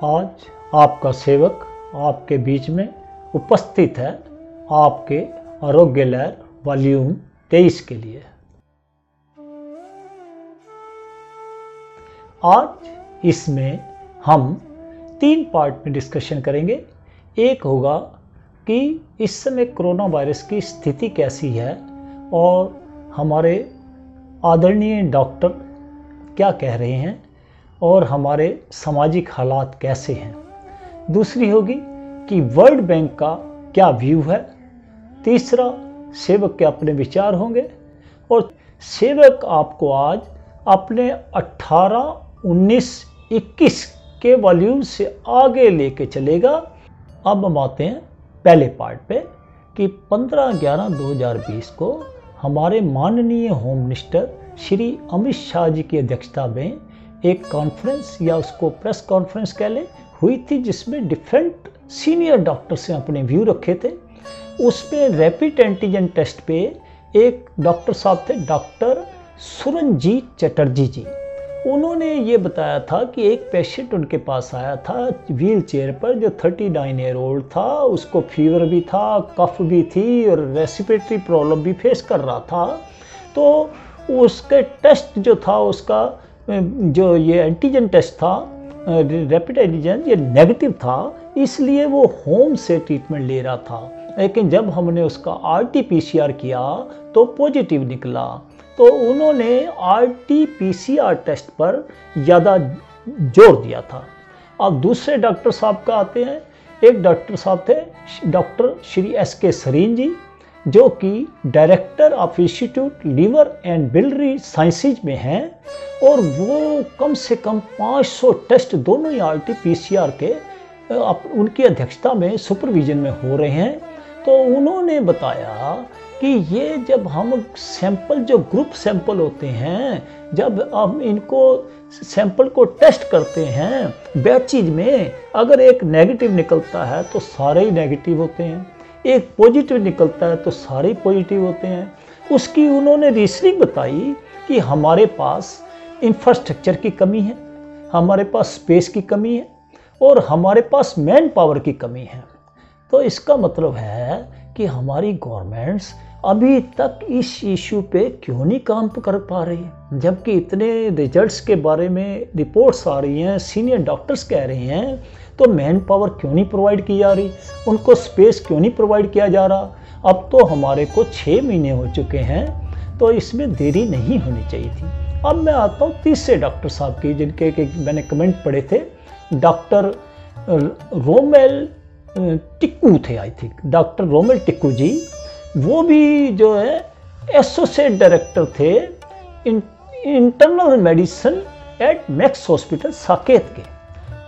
आज आपका सेवक आपके बीच में उपस्थित है आपके आरोग्य लहर वॉल्यूम 23 के लिए। आज इसमें हम 3 पार्ट में डिस्कशन करेंगे। एक होगा कि इस समय कोरोना वायरस की स्थिति कैसी है और हमारे आदरणीय डॉक्टर क्या कह रहे हैं और हमारे सामाजिक हालात कैसे हैं। दूसरी होगी कि वर्ल्ड बैंक का क्या व्यू है। तीसरा, सेवक के अपने विचार होंगे और सेवक आपको आज अपने 18, 19, 21 के वॉल्यूम से आगे लेके चलेगा। अब हम आते हैं पहले पार्ट पे कि 15/11/2020 को हमारे माननीय होम मिनिस्टर श्री अमित शाह जी की अध्यक्षता में एक कॉन्फ्रेंस या उसको प्रेस कॉन्फ्रेंस कह लें हुई थी, जिसमें डिफरेंट सीनियर डॉक्टर्स ने अपने व्यू रखे थे। उसमें रैपिड एंटीजन टेस्ट पे एक डॉक्टर साहब थे, डॉक्टर सुरंजीत चटर्जी जी। उन्होंने ये बताया था कि एक पेशेंट उनके पास आया था व्हील चेयर पर, जो 39 ईयर ओल्ड था। उसको फीवर भी था, कफ भी थी और रेस्पिरेटरी प्रॉब्लम भी फेस कर रहा था। तो उसके टेस्ट जो था, उसका जो ये एंटीजन टेस्ट था, रैपिड एंटीजन, ये नेगेटिव था, इसलिए वो होम से ट्रीटमेंट ले रहा था। लेकिन जब हमने उसका RT-PCR किया तो पॉजिटिव निकला। तो उन्होंने RT-PCR टेस्ट पर ज़्यादा जोर दिया था। अब दूसरे डॉक्टर साहब का आते हैं। एक डॉक्टर साहब थे डॉक्टर श्री SK सरीन जी, जो कि director of institute liver and biliary sciences में हैं और वो कम से कम 500 टेस्ट दोनों ही RT-PCR के उनकी अध्यक्षता में सुपरविजन में हो रहे हैं। तो उन्होंने बताया कि ये जब हम सैंपल, जो ग्रुप सैंपल होते हैं, जब हम इनको सैंपल को टेस्ट करते हैं बैचेज में, अगर एक नेगेटिव निकलता है तो सारे ही नेगेटिव होते हैं, एक पॉजिटिव निकलता है तो सारे ही पॉजिटिव होते हैं। उसकी उन्होंने रीजनिंग बताई कि हमारे पास इंफ्रास्ट्रक्चर की कमी है, हमारे पास स्पेस की कमी है और हमारे पास मैन पावर की कमी है। तो इसका मतलब है कि हमारी गवर्नमेंट्स अभी तक इस इशू पे क्यों नहीं काम कर पा रही है, जबकि इतने रिजल्ट्स के बारे में रिपोर्ट्स आ रही हैं, सीनियर डॉक्टर्स कह रहे हैं। तो मैन पावर क्यों नहीं प्रोवाइड की जा रही, उनको स्पेस क्यों नहीं प्रोवाइड किया जा रहा। अब तो हमारे को 6 महीने हो चुके हैं, तो इसमें देरी नहीं होनी चाहिए थी। अब मैं आता हूँ तीसरे डॉक्टर साहब की, जिनके मैंने कमेंट पढ़े थे। डॉक्टर रोमेल टिक्कू थे, I think doctor Romel Tickoo ji. वो भी जो है एसोसिएट डायरेक्टर थे internal medicine at Max hospital Saket के।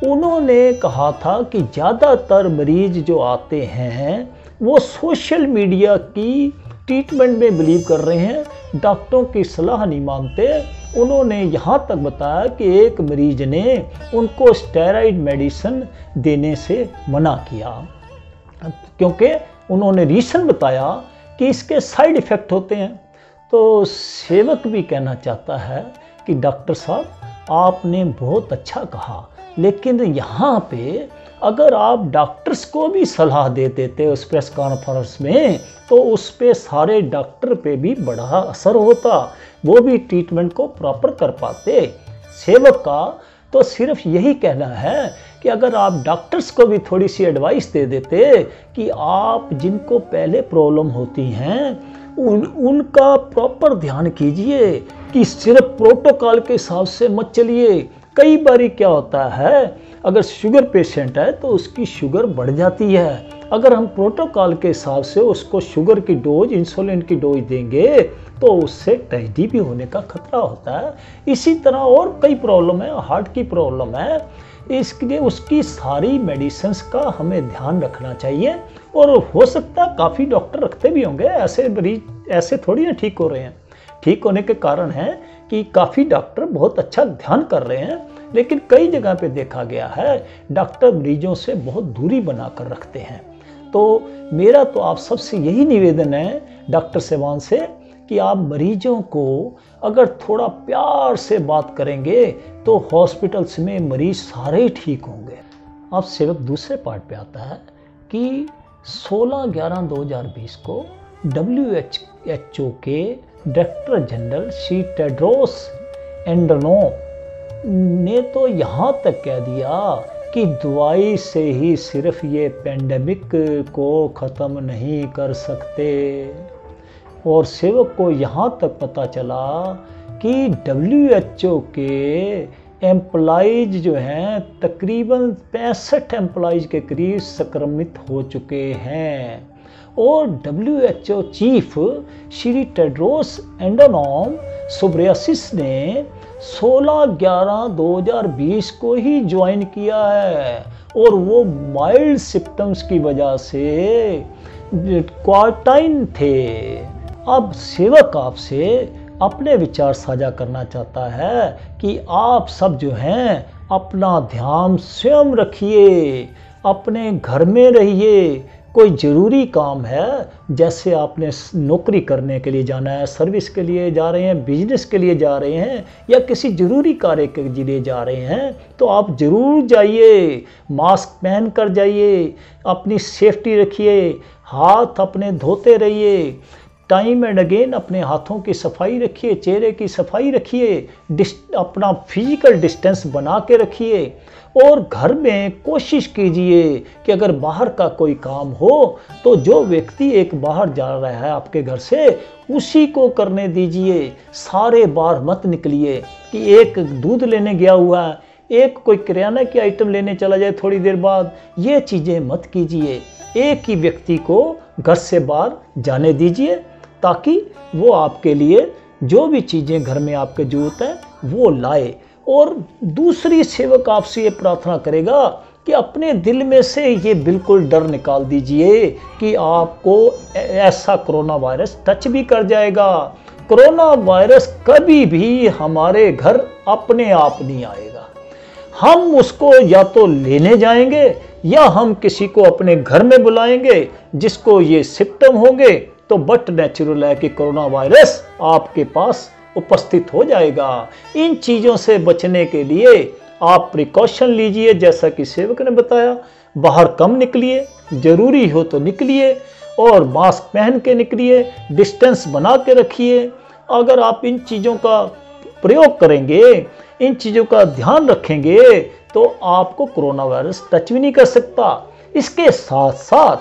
उन्होंने कहा था कि ज़्यादातर मरीज जो आते हैं वो सोशल मीडिया की ट्रीटमेंट में बिलीव कर रहे हैं, डॉक्टरों की सलाह नहीं मानते। उन्होंने यहाँ तक बताया कि एक मरीज ने उनको स्टेरॉइड मेडिसिन देने से मना किया, क्योंकि उन्होंने रीज़न बताया कि इसके साइड इफ़ेक्ट होते हैं। तो सेवक भी कहना चाहता है कि डॉक्टर साहब, आपने बहुत अच्छा कहा, लेकिन यहाँ पे अगर आप डॉक्टर्स को भी सलाह दे देते उस प्रेस कॉन्फ्रेंस में, तो उस पे सारे डॉक्टर पे भी बड़ा असर होता, वो भी ट्रीटमेंट को प्रॉपर कर पाते। सेवक का तो सिर्फ यही कहना है कि अगर आप डॉक्टर्स को भी थोड़ी सी एडवाइस दे देते कि आप जिनको पहले प्रॉब्लम होती हैं उनका प्रॉपर ध्यान कीजिए, कि सिर्फ प्रोटोकॉल के हिसाब से मत चलिए। कई बारी क्या होता है, अगर शुगर पेशेंट है तो उसकी शुगर बढ़ जाती है। अगर हम प्रोटोकॉल के हिसाब से उसको शुगर की डोज, इंसुलिन की डोज देंगे तो उससे ट्रेजेडी भी होने का खतरा होता है। इसी तरह और कई प्रॉब्लम है, हार्ट की प्रॉब्लम है, इसके लिए उसकी सारी मेडिसिन्स का हमें ध्यान रखना चाहिए। और हो सकता है काफ़ी डॉक्टर रखते भी होंगे, ऐसे मरीज ऐसे थोड़ी ना ठीक हो रहे हैं। ठीक होने के कारण है कि काफ़ी डॉक्टर बहुत अच्छा ध्यान कर रहे हैं, लेकिन कई जगह पे देखा गया है डॉक्टर मरीजों से बहुत दूरी बनाकर रखते हैं। तो मेरा तो आप सबसे यही निवेदन है डॉक्टर सेवान से कि आप मरीजों को अगर थोड़ा प्यार से बात करेंगे तो हॉस्पिटल्स में मरीज सारे ठीक होंगे। अब सेवक दूसरे पार्ट पे आता है कि 16/11/2020 को WHO के director general Shri Tedros Adhanom ने तो यहाँ तक कह दिया कि दवाई से ही सिर्फ ये पेंडेमिक को ख़त्म नहीं कर सकते। और सेवक को यहाँ तक पता चला कि WHO के एम्प्लॉइज जो हैं तकरीबन 65 एम्प्लॉइज के करीब संक्रमित हो चुके हैं। और WHO chief Shri Tedros Adhanom Ghebreyesus ने 16/11/2020 को ही ज्वाइन किया है और वो माइल्ड सिम्टम्स की वजह से क्वारंटाइन थे। अब सेवक आपसे अपने विचार साझा करना चाहता है कि आप सब जो हैं अपना ध्यान स्वयं रखिए, अपने घर में रहिए। कोई ज़रूरी काम है, जैसे आपने नौकरी करने के लिए जाना है, सर्विस के लिए जा रहे हैं, बिजनेस के लिए जा रहे हैं या किसी ज़रूरी कार्य के लिए जा रहे हैं, तो आप ज़रूर जाइए, मास्क पहन कर जाइए, अपनी सेफ्टी रखिए, हाथ अपने धोते रहिए, टाइम एंड अगेन अपने हाथों की सफाई रखिए, चेहरे की सफाई रखिए, अपना फिजिकल डिस्टेंस बना के रखिए। और घर में कोशिश कीजिए कि अगर बाहर का कोई काम हो तो जो व्यक्ति एक बाहर जा रहा है आपके घर से उसी को करने दीजिए। सारे बाहर मत निकलिए कि एक दूध लेने गया हुआ है, एक कोई किराना की आइटम लेने चला जाए थोड़ी देर बाद, ये चीज़ें मत कीजिए। एक ही व्यक्ति को घर से बाहर जाने दीजिए ताकि वो आपके लिए जो भी चीज़ें घर में आपके जरूरत है वो लाए। और दूसरी सेवक आपसे ये प्रार्थना करेगा कि अपने दिल में से ये बिल्कुल डर निकाल दीजिए कि आपको ऐसा कोरोना वायरस टच भी कर जाएगा। कोरोना वायरस कभी भी हमारे घर अपने आप नहीं आएगा, हम उसको या तो लेने जाएंगे या हम किसी को अपने घर में बुलाएंगे जिसको ये सिम्टम होंगे, तो बट नेचुरल है कि कोरोना वायरस आपके पास उपस्थित हो जाएगा। इन चीज़ों से बचने के लिए आप प्रिकॉशन लीजिए, जैसा कि सेवक ने बताया, बाहर कम निकलिए, ज़रूरी हो तो निकलिए और मास्क पहन के निकलिए, डिस्टेंस बना के रखिए। अगर आप इन चीज़ों का प्रयोग करेंगे, इन चीज़ों का ध्यान रखेंगे, तो आपको कोरोना वायरस टच भी नहीं कर सकता। इसके साथ साथ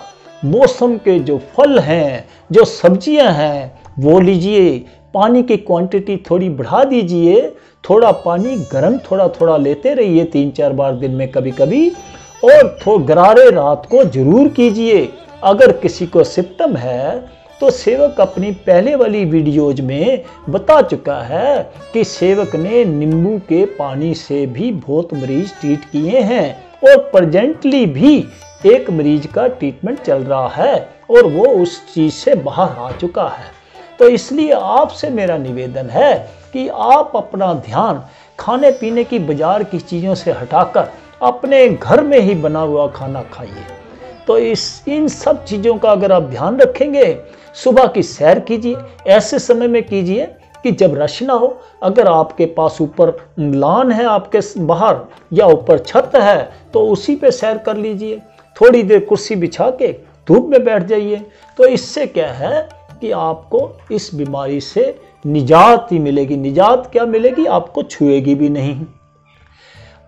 मौसम के जो फल हैं, जो सब्जियां हैं, वो लीजिए। पानी की क्वांटिटी थोड़ी बढ़ा दीजिए, थोड़ा पानी गर्म थोड़ा थोड़ा लेते रहिए 3-4 बार दिन में कभी कभी, और गरारे रात को जरूर कीजिए। अगर किसी को सिम्टम है तो सेवक अपनी पहले वाली वीडियोज में बता चुका है कि सेवक ने नींबू के पानी से भी बहुत मरीज ट्रीट किए हैं और प्रेजेंटली भी एक मरीज का ट्रीटमेंट चल रहा है और वो उस चीज़ से बाहर आ चुका है। तो इसलिए आपसे मेरा निवेदन है कि आप अपना ध्यान खाने पीने की बाजार की चीज़ों से हटाकर अपने घर में ही बना हुआ खाना खाइए। तो इन सब चीज़ों का अगर आप ध्यान रखेंगे, सुबह की सैर कीजिए, ऐसे समय में कीजिए कि जब रश ना हो। अगर आपके पास ऊपर लान है आपके बाहर या ऊपर छत है तो उसी पे सैर कर लीजिए, थोड़ी देर कुर्सी बिछा के धूप में बैठ जाइए। तो इससे क्या है कि आपको इस बीमारी से निजात ही मिलेगी। निजात क्या मिलेगी? आपको छुएगी भी नहीं।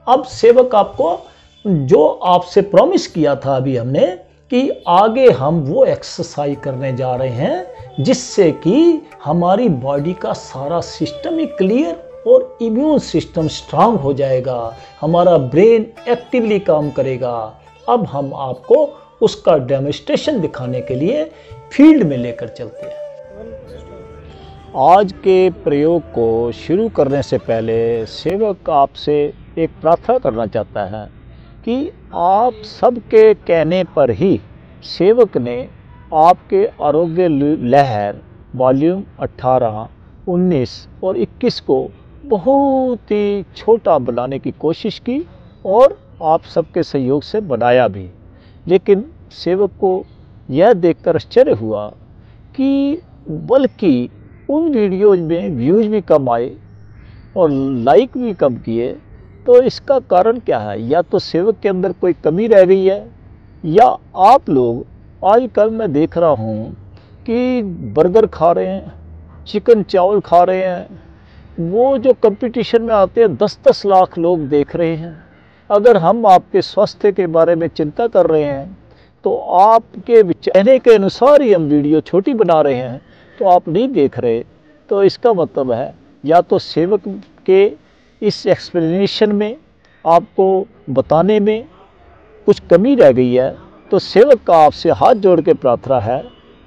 अब सेवक आपको जो आपसे प्रॉमिस किया था अभी हमने कि आगे हम वो एक्सरसाइज करने जा रहे हैं जिससे कि हमारी बॉडी का सारा सिस्टम ही क्लियर और इम्यून सिस्टम स्ट्रांग हो जाएगा, हमारा ब्रेन एक्टिवली काम करेगा। अब हम आपको उसका डेमोन्स्ट्रेशन दिखाने के लिए फील्ड में लेकर चलते हैं। आज के प्रयोग को शुरू करने से पहले सेवक आपसे एक प्रार्थना करना चाहता है कि आप सबके कहने पर ही सेवक ने आपके आरोग्य लहर वॉल्यूम 18, 19 और 21 को बहुत ही छोटा बनाने की कोशिश की और आप सबके सहयोग से बनाया भी। लेकिन सेवक को यह देखकर आश्चर्य हुआ कि बल्कि उन वीडियोज में व्यूज़ भी कम आए और लाइक भी कम किए, तो इसका कारण क्या है? या तो सेवक के अंदर कोई कमी रह गई है, या आप लोग आजकल मैं देख रहा हूँ कि बर्गर खा रहे हैं, चिकन चावल खा रहे हैं, वो जो कंपटीशन में आते हैं 10-10 लाख लोग देख रहे हैं। अगर हम आपके स्वास्थ्य के बारे में चिंता कर रहे हैं तो आपके कहने के अनुसार ही हम वीडियो छोटी बना रहे हैं, तो आप नहीं देख रहे, तो इसका मतलब है या तो सेवक के इस एक्सप्लेनेशन में, आपको बताने में कुछ कमी रह गई है। तो सेवक का आपसे हाथ जोड़ के प्रार्थना है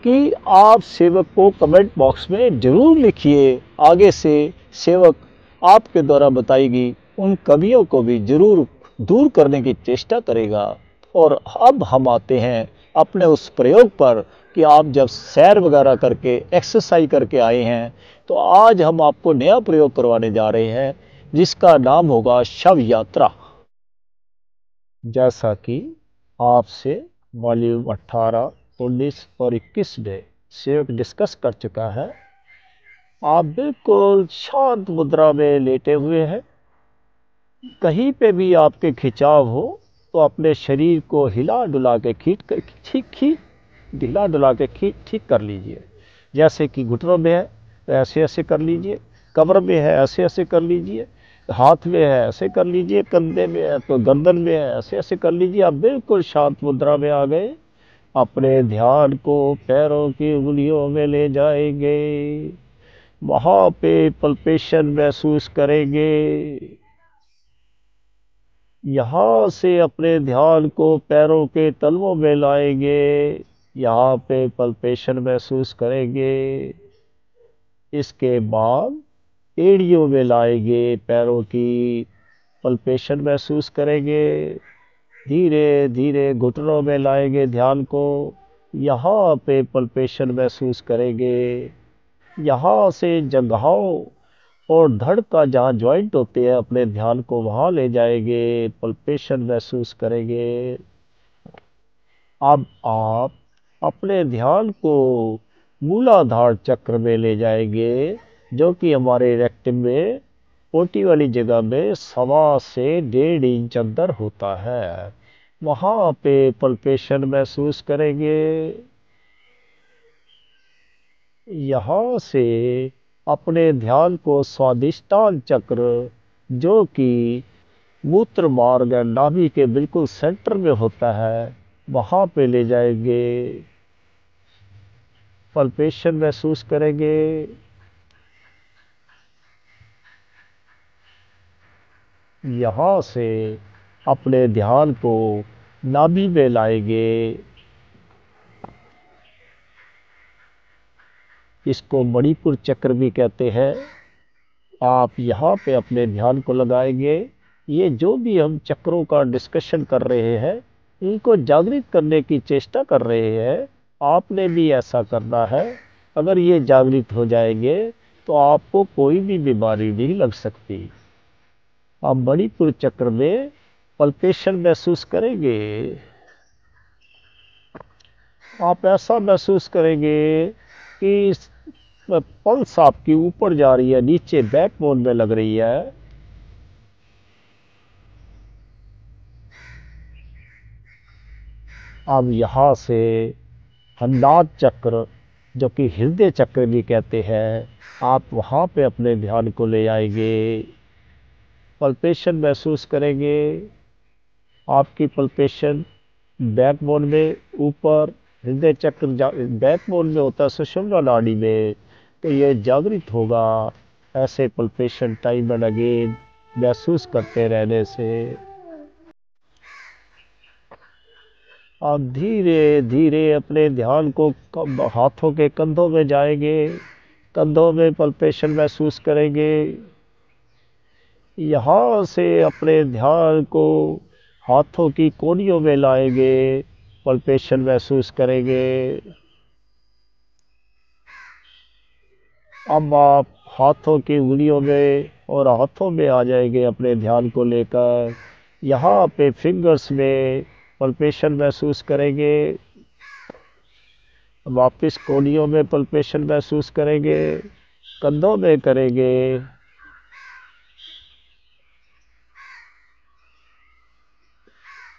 कि आप सेवक को कमेंट बॉक्स में ज़रूर लिखिए। आगे से सेवक आपके द्वारा बताएगी उन कमियों को भी ज़रूर दूर करने की चेष्टा करेगा। और अब हम आते हैं अपने उस प्रयोग पर कि आप जब सैर वगैरह करके एक्सरसाइज करके आए हैं, तो आज हम आपको नया प्रयोग करवाने जा रहे हैं जिसका नाम होगा शव यात्रा। जैसा कि आपसे वॉल्यूम 18, 19 और 21 में सेवक डिस्कस कर चुका है, आप बिल्कुल शांत मुद्रा में लेटे हुए हैं। कहीं पे भी आपके खिंचाव हो तो अपने शरीर को हिला डुला के ठीक कर लीजिए। जैसे कि घुटनों में है तो ऐसे ऐसे कर लीजिए, कमर में है ऐसे ऐसे कर लीजिए, हाथ में है ऐसे कर लीजिए, कंधे में है तो गर्दन में है ऐसे ऐसे कर लीजिए। आप बिल्कुल शांत मुद्रा में आ गए। अपने ध्यान को पैरों की उंगलियों में ले जाएंगे, वहाँ पे पल्पेशन महसूस करेंगे। यहाँ से अपने ध्यान को पैरों के तलवों में लाएंगे, यहाँ पे पल्पेशन महसूस करेंगे। इसके बाद एड़ियों में लाएंगे, पैरों की पल्पेशन महसूस करेंगे। धीरे धीरे घुटनों में लाएंगे ध्यान को, यहाँ पे पल्पेशन महसूस करेंगे। यहाँ से जंघाओं और धड़ का जहाँ ज्वाइंट होते हैं अपने ध्यान को वहाँ ले जाएंगे, पल्पेशन महसूस करेंगे। अब आप अपने ध्यान को मूलाधार चक्र में ले जाएंगे, जो कि हमारे रेक्टम में पोटी वाली जगह में 1.25 से 1.5 इंच अंदर होता है। वहाँ पे पल्पेशन महसूस करेंगे। यहाँ से अपने ध्यान को स्वादिष्टान चक्र, जो कि मूत्र मार्ग नाभि के बिल्कुल सेंटर में होता है, वहाँ पे ले जाएंगे, पल्पेशन महसूस करेंगे। यहाँ से अपने ध्यान को नाभि में लाएंगे, इसको मणिपुर चक्र भी कहते हैं। आप यहाँ पे अपने ध्यान को लगाएंगे। ये जो भी हम चक्रों का डिस्कशन कर रहे हैं, इनको जागृत करने की चेष्टा कर रहे हैं। आपने भी ऐसा करना है। अगर ये जागृत हो जाएंगे तो आपको कोई भी बीमारी नहीं लग सकती। आप मणिपुर चक्र में पल्पेशन महसूस करेंगे। आप ऐसा महसूस करेंगे कि पल्स आपकी ऊपर जा रही है, नीचे बैकबोन में लग रही है। अब यहाँ से अन्नाद चक्र, जो कि हृदय चक्र भी कहते हैं, आप वहाँ पे अपने ध्यान को ले आएंगे, पल्पेशन महसूस करेंगे। आपकी पल्पेशन बैकबोन में ऊपर, हृदय चक्र बैकबोन में होता है, सुषुम्ना नाड़ी में, तो ये जागृत होगा। ऐसे पल्पेशन टाइम एंड अगेन महसूस करते रहने से आप धीरे धीरे अपने ध्यान को हाथों के कंधों में जाएंगे, कंधों में पल्पेशन महसूस करेंगे। यहाँ से अपने ध्यान को हाथों की कोहनियों में लाएंगे, पल्पेशन महसूस करेंगे। अब आप हाथों की उंगलियों में और हाथों में आ जाएंगे अपने ध्यान को लेकर। यहाँ पे फिंगर्स में पल्पेशन महसूस करेंगे, वापस कोहनियों में पल्पेशन महसूस करेंगे, कंधों में करेंगे।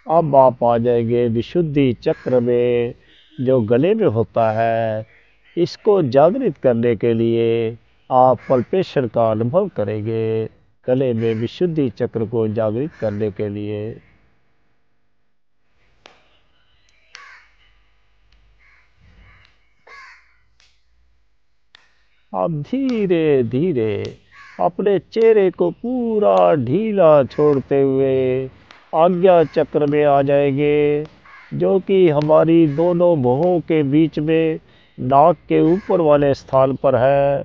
अब आप आ जाएंगे विशुद्धि चक्र में, जो गले में होता है। इसको जागृत करने के लिए आप पल्पेशन का अनुभव करेंगे, गले में विशुद्धि चक्र को जागृत करने के लिए। आप धीरे धीरे अपने चेहरे को पूरा ढीला छोड़ते हुए आज्ञा चक्र में आ जाएंगे, जो कि हमारी दोनों भुवों के बीच में नाक के ऊपर वाले स्थान पर है।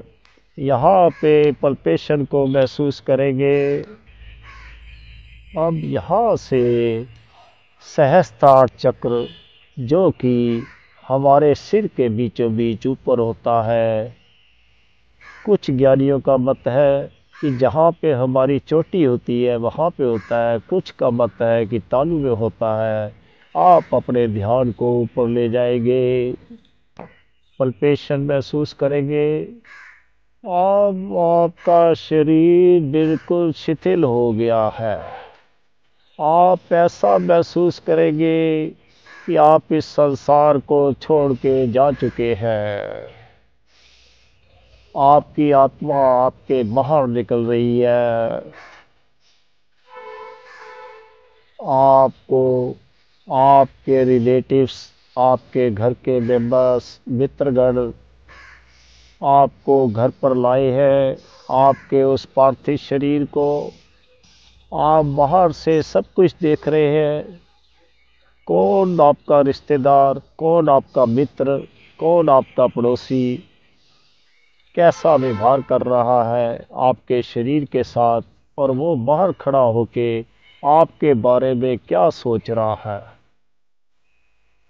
यहाँ पे पल्पेशन को महसूस करेंगे। अब यहाँ से सहस्त्रार चक्र, जो कि हमारे सिर के बीचों बीच ऊपर होता है। कुछ ज्ञानियों का मत है कि जहाँ पे हमारी चोटी होती है वहाँ पे होता है, कुछ का मत है कि तालू में होता है। आप अपने ध्यान को ऊपर ले जाएंगे, पल्पेशन महसूस करेंगे। अब आपका शरीर बिल्कुल शिथिल हो गया है। आप ऐसा महसूस करेंगे कि आप इस संसार को छोड़ के जा चुके हैं। आपकी आत्मा आपके बाहर निकल रही है। आपको आपके रिलेटिव्स, आपके घर के मेंबर्स, मित्रगण आपको घर पर लाए हैं, आपके उस पार्थिव शरीर को। आप बाहर से सब कुछ देख रहे हैं। कौन आपका रिश्तेदार, कौन आपका मित्र, कौन आपका पड़ोसी कैसा व्यवहार कर रहा है आपके शरीर के साथ, और वो बाहर खड़ा होके आपके बारे में क्या सोच रहा है।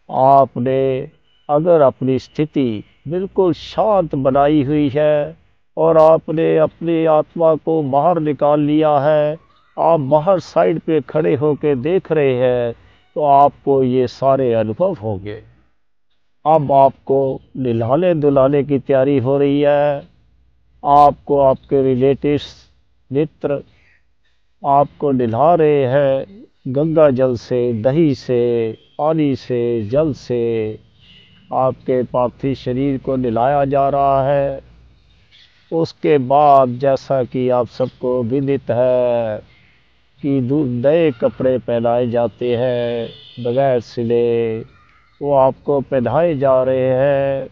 आपने अगर अपनी स्थिति बिल्कुल शांत बनाई हुई है और आपने अपनी आत्मा को बाहर निकाल लिया है, आप बाहर साइड पे खड़े होकर देख रहे हैं, तो आपको ये सारे अनुभव होंगे। अब आपको नहलाने धुलाने की तैयारी हो रही है। आपको आपके रिलेटिव्स, मित्र आपको नहला रहे हैं, गंगा जल से, दही से, पानी से, जल से आपके पार्थिव शरीर को नहलाया जा रहा है। उसके बाद जैसा कि आप सबको विदित है कि नए कपड़े पहनाए जाते हैं बगैर सिले, वो आपको पहनाए जा रहे हैं।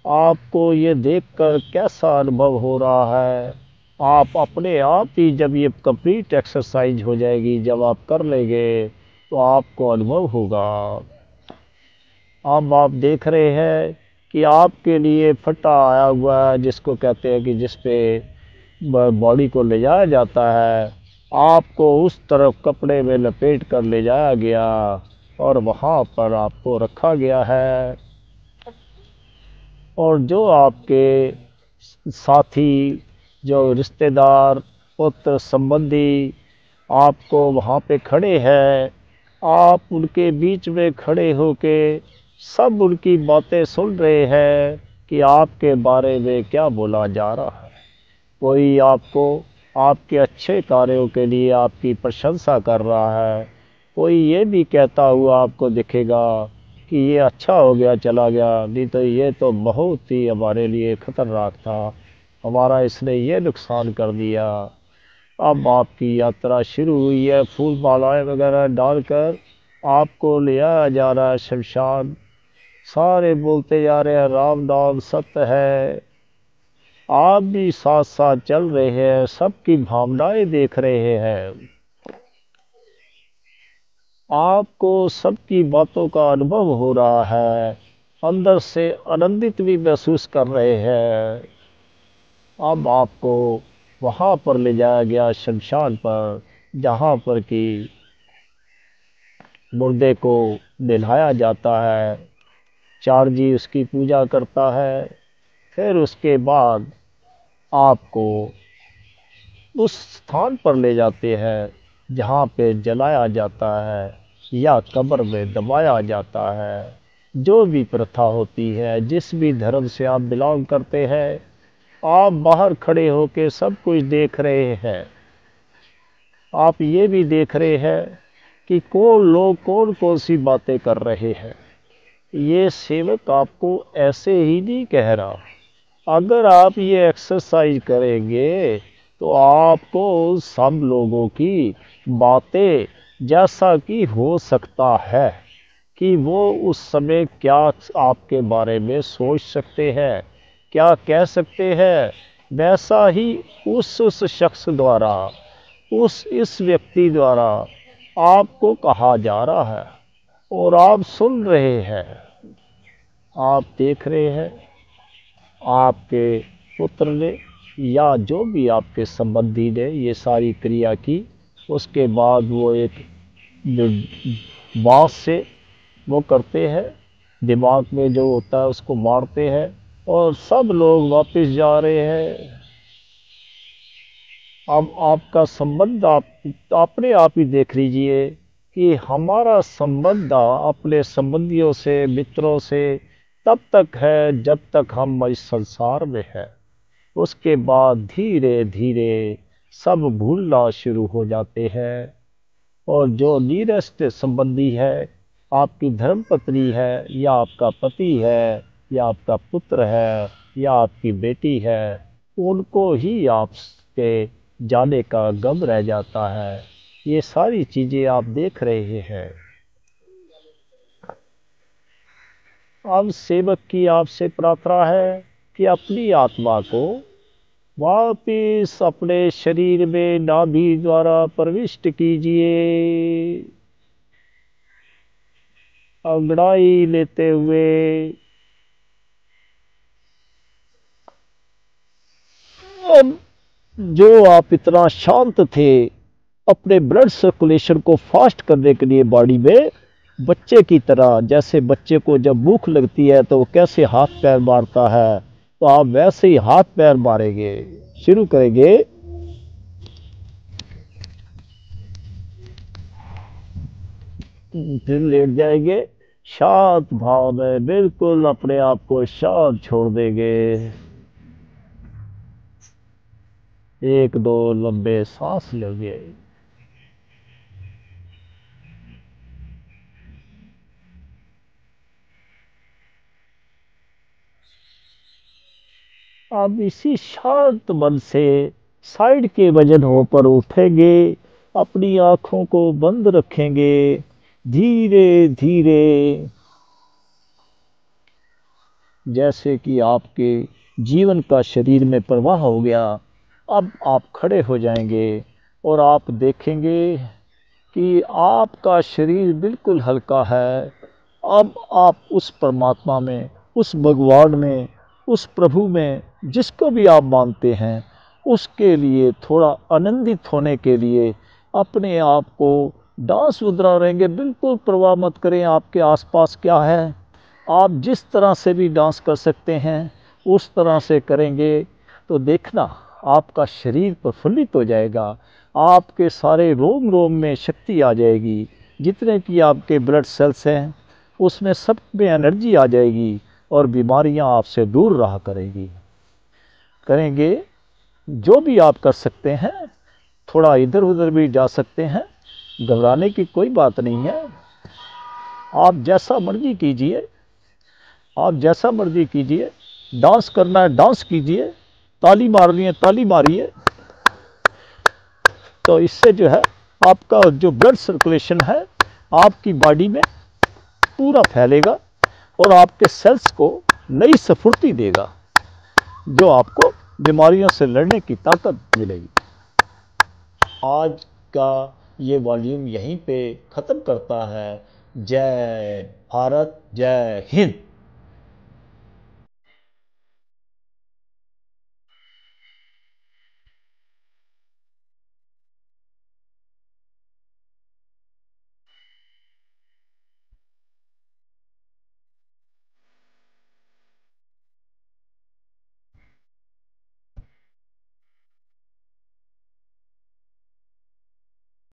आपको ये देखकर कैसा अनुभव हो रहा है? आप अपने आप ही, जब ये कंप्लीट एक्सरसाइज हो जाएगी, जब आप कर लेंगे, तो आपको अनुभव होगा। अब आप देख रहे हैं कि आपके लिए फटा आया हुआ है, जिसको कहते हैं कि जिस पे बॉडी को ले जाया जाता है, आपको उस तरफ कपड़े में लपेट कर ले जाया गया और वहाँ पर आपको रखा गया है। और जो आपके साथी, जो रिश्तेदार, पुत्र, संबंधी आपको वहाँ पे खड़े हैं, आप उनके बीच में खड़े होके सब उनकी बातें सुन रहे हैं कि आपके बारे में क्या बोला जा रहा है। कोई आपको आपके अच्छे कार्यों के लिए आपकी प्रशंसा कर रहा है, कोई ये भी कहता हुआ आपको दिखेगा कि ये अच्छा हो गया चला गया, नहीं तो ये तो बहुत ही हमारे लिए खतरनाक था, हमारा इसने ये नुकसान कर दिया। अब आपकी यात्रा शुरू हुई है। फूल मालाएं वगैरह डालकर आपको ले आया जा रहा है शमशान। सारे बोलते जा रहे हैं राम नाम सत्य है। आप भी साथ साथ चल रहे हैं, सबकी भावनाएं देख रहे हैं। आपको सबकी बातों का अनुभव हो रहा है, अंदर से आनंदित भी महसूस कर रहे हैं। अब आपको वहाँ पर ले जाया गया शमशान पर, जहाँ पर कि मुर्दे को नहलाया जाता है, चारजी उसकी पूजा करता है। फिर उसके बाद आपको उस स्थान पर ले जाते हैं जहाँ पे जलाया जाता है या कब्र में दबाया जाता है। जो भी प्रथा होती है, जिस भी धर्म से आप बिलोंग करते हैं, आप बाहर खड़े होकर सब कुछ देख रहे हैं। आप ये भी देख रहे हैं कि कौन कौन सी बातें कर रहे हैं। ये सेवक आपको ऐसे ही नहीं कह रहा। अगर आप ये एक्सरसाइज करेंगे तो आपको सब लोगों की बातें, जैसा कि हो सकता है कि वो उस समय क्या आपके बारे में सोच सकते हैं, क्या कह सकते हैं, वैसा ही उस शख्स द्वारा, इस व्यक्ति द्वारा आपको कहा जा रहा है। और आप सुन रहे हैं, आप देख रहे हैं, आपके पुत्र ने या जो भी आपके संबंधी ने ये सारी क्रिया की। उसके बाद वो एक जो बाँस से वो करते हैं, दिमाग में जो होता है उसको मारते हैं, और सब लोग वापस जा रहे हैं। अब आपका संबंध आप अपने आप ही देख लीजिए कि हमारा संबंध अपने संबंधियों से, मित्रों से तब तक है जब तक हम इस संसार में हैं। उसके बाद धीरे धीरे सब भूलना शुरू हो जाते हैं। और जो नियरेस्ट संबंधी है, आपकी धर्मपत्नी है, या आपका पति है, या आपका पुत्र है, या आपकी बेटी है, उनको ही आपके जाने का गम रह जाता है। ये सारी चीज़ें आप देख रहे हैं। अब सेवक की आपसे प्रार्थना है कि अपनी आत्मा को वापिस अपने शरीर में नाभि द्वारा प्रविष्ट कीजिए। अंगड़ाई लेते हुए अब जो आप इतना शांत थे, अपने ब्लड सर्कुलेशन को फास्ट करने के लिए बॉडी में, बच्चे की तरह, जैसे बच्चे को जब भूख लगती है तो वो कैसे हाथ पैर मारता है, तो आप वैसे ही हाथ पैर मारेंगे, शुरू करेंगे। फिर लेट जाएंगे, शांत भाव में बिल्कुल अपने आप को शांत छोड़ देंगे। एक दो लंबे सांस लेंगे। अब इसी शांत मन से साइड के वजनों पर उठेंगे, अपनी आंखों को बंद रखेंगे, धीरे धीरे, जैसे कि आपके जीवन का शरीर में प्रवाह हो गया। अब आप खड़े हो जाएंगे और आप देखेंगे कि आपका शरीर बिल्कुल हल्का है। अब आप उस परमात्मा में, उस भगवान में, उस प्रभु में, जिसको भी आप मानते हैं, उसके लिए थोड़ा आनंदित होने के लिए अपने आप को डांस मुद्रा रहेंगे। बिल्कुल परवाह मत करें आपके आसपास क्या है, आप जिस तरह से भी डांस कर सकते हैं उस तरह से करेंगे तो देखना आपका शरीर प्रफुल्लित हो जाएगा। आपके सारे रोम रोम में शक्ति आ जाएगी, जितने भी आपके ब्लड सेल्स हैं उसमें सब में एनर्जी आ जाएगी और बीमारियां आपसे दूर रहा करेंगे। जो भी आप कर सकते हैं, थोड़ा इधर उधर भी जा सकते हैं, घबराने की कोई बात नहीं है। आप जैसा मर्जी कीजिए, आप जैसा मर्जी कीजिए, डांस करना है डांस कीजिए, ताली मारनी है ताली मारिए। तो इससे जो है आपका जो ब्लड सर्कुलेशन है आपकी बॉडी में पूरा फैलेगा और आपके सेल्स को नई स्फूर्ति देगा, जो आपको बीमारियों से लड़ने की ताकत मिलेगी। आज का ये वॉल्यूम यहीं पे ख़त्म करता है। जय भारत, जय हिंद।